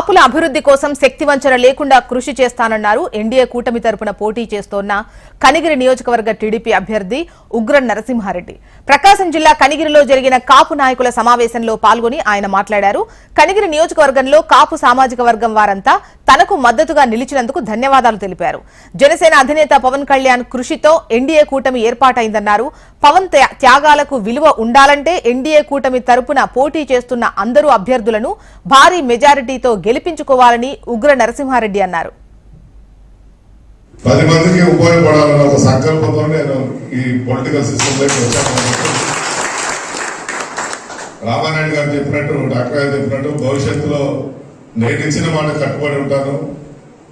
కాపుల అభివృద్ధి కోసం శక్తివంచన లేకుండా కృషి చేస్తానన్నారు ఎన్డీఏ కూటమి తరపున పోటీ చేస్తోన్న కనిగిరి నియోజకవర్గ టీడీపీ అభ్యర్థి ఉగ్రం నరసింహారెడ్డి. ప్రకాశం జిల్లా కనిగిరిలో జరిగిన కాపు నాయకుల సమావేశంలో పాల్గొని ఆయన మాట్లాడారు. కనిగిరి నియోజకవర్గంలో కాపు సామాజిక వర్గం వారంతా తనకు మద్దతుగా నిలిచినందుకు ధన్యవాదాలు తెలిపారు. జనసేన అధినేత పవన్ కళ్యాణ్ కృషితో ఎన్డీఏ కూటమి ఏర్పాటైందన్నారు. పవన్ త్యాగాలకు విలువ ఉండాలంటే ఎన్డీఏ కూటమి తరపున పోటీ చేస్తున్న అందరూ అభ్యర్థులను భారీ మెజారిటీతో గెలిపించుకోవాలని ఉగ్ర నరసింహారెడ్డి అన్నారు. 10 మందికి ఉపయోగపడాలన్న ఒక సంకల్పంతో నేను ఈ పొలిటికల్ సిస్టంలోకి వచ్చాను. రామానాయుడు గారు చెప్పినట్టు, డాక్టర్ గారు చెప్పినట్టు భవిష్యత్తులో నేను ఇచ్చిన మాట కట్టుబడి ఉంటాను.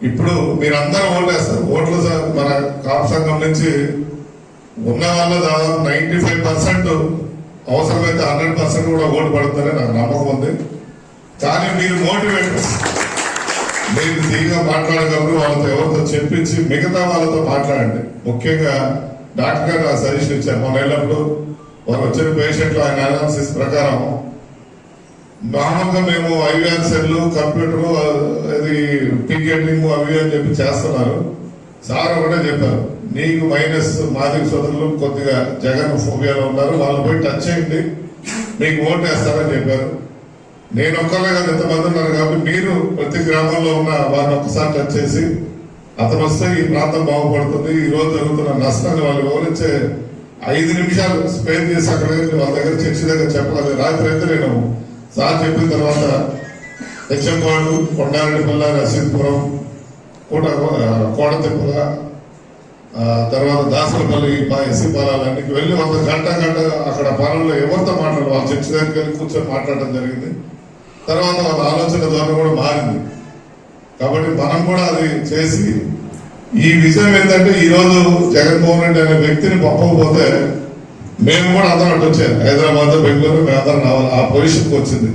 ఇప్పుడు మీరందరూ ఓటేస్తారు. ఓట్లు మన కాపు సంఘం నుంచి ఉన్న వాళ్ళ దాదాపు 95% అవసరమైతే 100% కూడా ఓటు పడుతుందని నాకు నమ్మకం ఉంది. కానీ మీరు మోటివేట్, మీరు తీగా మాట్లాడగలరు, వాళ్ళతో ఎవరితో చెప్పించి మిగతా వాళ్ళతో మాట్లాడండి. ముఖ్యంగా డాక్టర్ గారు నాకు సజెషన్ ఇచ్చారు. మొన్న వెళ్ళినప్పుడు వారు వచ్చిన పేషెంట్లు ఆయన అనాలిసిస్ ప్రకారం మామూలుగా మేము ఐవీఆర్ సెల్లు, కంప్యూటర్, అది టికెటింగ్ అవి అని చెప్పి చేస్తున్నారు. సార్ ఒకటే చెప్పారు, నీకు మైనస్ మాదిక సోదరులు కొద్దిగా జగన్ ఫోబియాలో ఉన్నారు, వాళ్ళు పోయి టచ్ చేయండి, మీకు ఓటు వేస్తారని చెప్పారు. నేను ఒక్కరే కాదు, ఎంతమంది ఉన్నారు. కాబట్టి మీరు ప్రతి గ్రామంలో ఉన్న వారిని ఒక్కసారి టచ్ చేసి అతను వస్తే ఈ ప్రాంతం బాగుపడుతుంది, ఈ రోజు జరుగుతున్న నష్టాన్ని వాళ్ళు వివరించే 5 నిమిషాలు స్పేర్ చేసి అక్కడ వాళ్ళ దగ్గర చర్చి దగ్గర చెప్పగలి. రాత్రి అయితే నేను సార్ చెప్పిన తర్వాత హెచ్ఎంపాడు, కొండారెడ్డిపల్ల, రసీద్పురం, కోడతిప్పుల, తర్వాత దాసరపల్లి, ఎస్సీ పాలన్నింటికి వెళ్ళి 1 గంట అక్కడ పాలనలో ఎవరితో మాట్లాడారు, వాళ్ళ చర్చి దగ్గరికి వెళ్ళి కూర్చొని మాట్లాడడం జరిగింది. తర్వాత వాళ్ళ ఆలోచన ద్వారా కూడా మారింది. కాబట్టి మనం కూడా అది చేసి ఈ విజయం ఏంటంటే ఈరోజు జగన్మోహన్ రెడ్డి అనే వ్యక్తిని పంపకపోతే మేము కూడా అందరం అటు వచ్చారు. హైదరాబాద్, బెంగళూరు మేము అందరం రావాలి, ఆ పొజిషన్కి వచ్చింది.